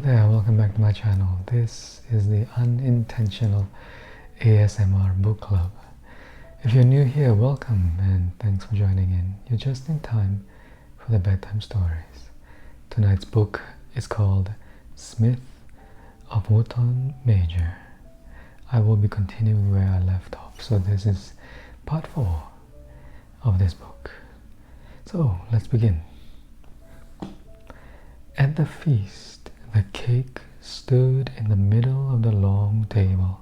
there, welcome back to my channel. This is the Unintentional ASMR Book Club. If you're new here, welcome and thanks for joining in. You're just in time for the bedtime stories. Tonight's book is called Smith of Wootton Major. I will be continuing where I left off, so this is part 4 of this book. So let's begin. At the feast, the cake stood in the middle of the long table,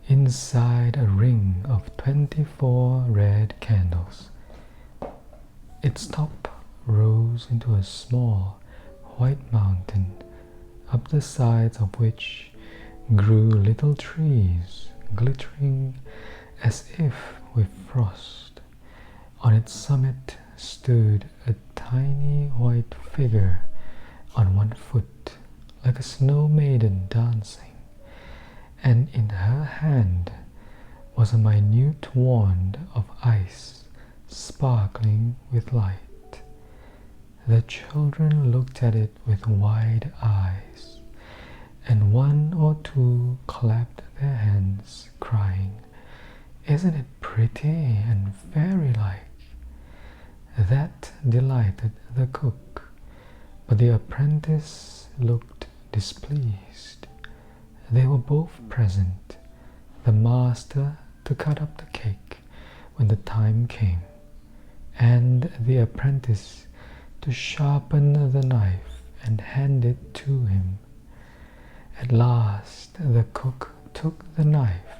inside a ring of 24 red candles. Its top rose into a small white mountain, up the sides of which grew little trees, glittering as if with frost. On its summit stood a tiny white figure on one foot, like a snow maiden dancing, and in her hand was a minute wand of ice sparkling with light. The children looked at it with wide eyes, and one or two clapped their hands, crying, "Isn't it pretty and fairy-like?" That delighted the cook, but the apprentice looked displeased. They were both present, the master to cut up the cake when the time came, and the apprentice to sharpen the knife and hand it to him. At last the cook took the knife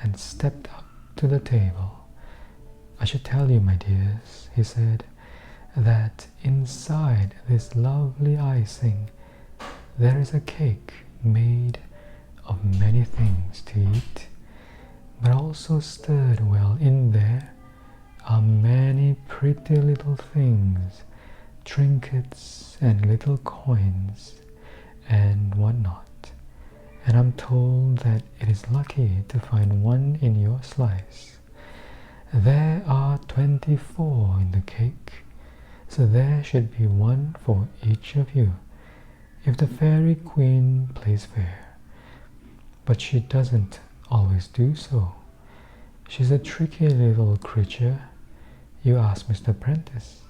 and stepped up to the table. "I should tell you, my dears," he said, "that inside this lovely icing there is a cake made of many things to eat, but also stirred well in there are many pretty little things, trinkets and little coins and whatnot, and I'm told that it is lucky to find one in your slice. There are 24 in the cake, so there should be one for each of you, if the fairy queen plays fair. But she doesn't always do so. She's a tricky little creature. You ask Mr. Apprentice."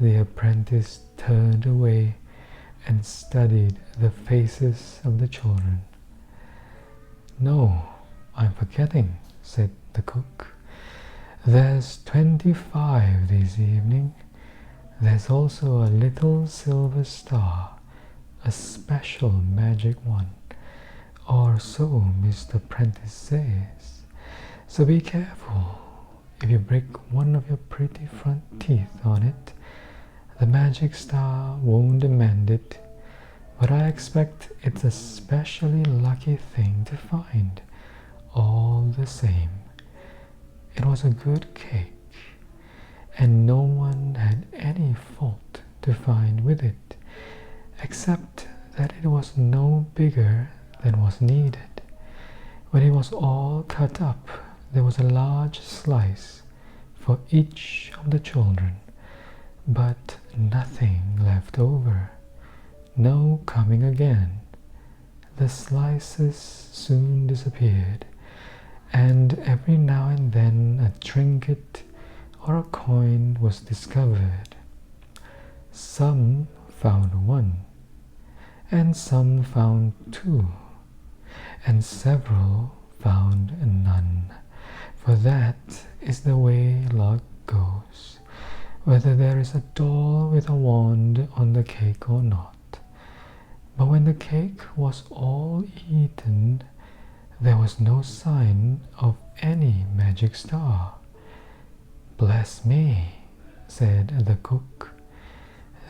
The apprentice turned away and studied the faces of the children. "No, I'm forgetting," said the cook. "There's 25 this evening. There's also a little silver star, a special magic one, or so Mr. Prentice says. So be careful. If you break one of your pretty front teeth on it, the magic star won't mend it, but I expect it's a specially lucky thing to find, all the same." It was a good cake, and no one had any fault to find with it, except that it was no bigger than was needed. When it was all cut up, there was a large slice for each of the children, but nothing left over. No coming again. The slices soon disappeared, and every now and then a trinket or a coin was discovered. Some found one, and some found 2, and several found none, for that is the way luck goes, whether there is a doll with a wand on the cake or not. But when the cake was all eaten, there was no sign of any magic star. "Bless me," said the cook.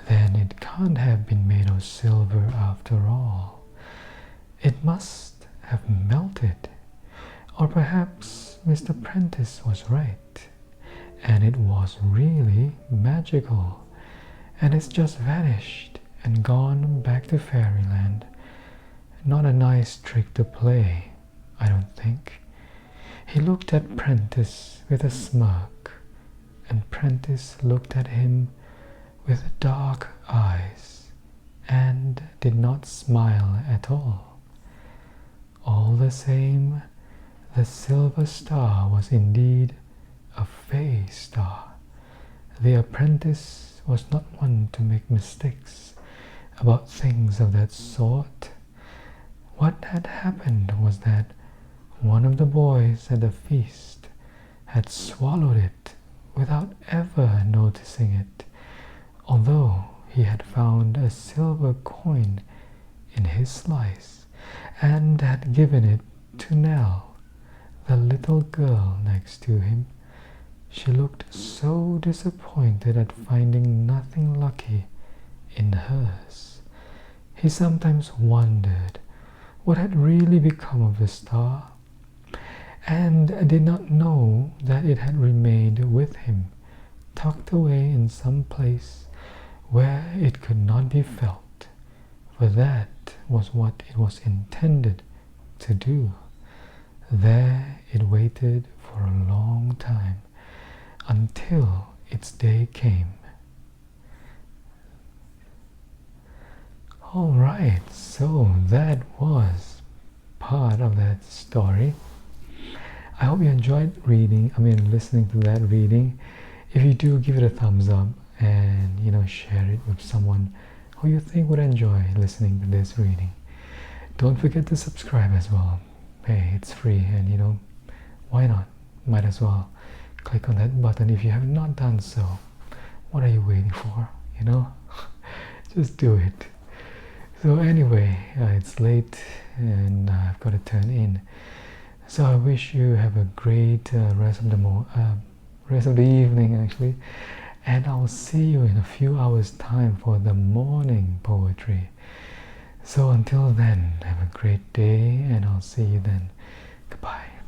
"Then it can't have been made of silver after all. It must have melted. Or perhaps Mr. Prentice was right, and it was really magical, and it's just vanished and gone back to fairyland. Not a nice trick to play, I don't think." He looked at Prentice with a smirk, and Prentice looked at him with dark eyes, and did not smile at all. All the same, the silver star was indeed a Fay Star. The apprentice was not one to make mistakes about things of that sort. What had happened was that one of the boys at the feast had swallowed it without ever noticing it, although he had found a silver coin in his slice and had given it to Nell, the little girl next to him. She looked so disappointed at finding nothing lucky in hers. He sometimes wondered what had really become of the star, and did not know that it had remained with him, tucked away in some place where it could not be felt, for that was what it was intended to do. There it waited for a long time, until its day came. Alright, so that was part of that story. I hope you enjoyed listening to that reading. If you do, give it a thumbs up and share it with someone who you think would enjoy listening to this reading. Don't forget to subscribe as well. Hey, it's free, and why not? Might as well click on that button if you have not done so. What are you waiting for? Just do it. So anyway, it's late and I've got to turn in. So I wish you have a great rest of the evening actually, and I'll see you in a few hours time for the morning poetry. So until then, have a great day and I'll see you then. Goodbye.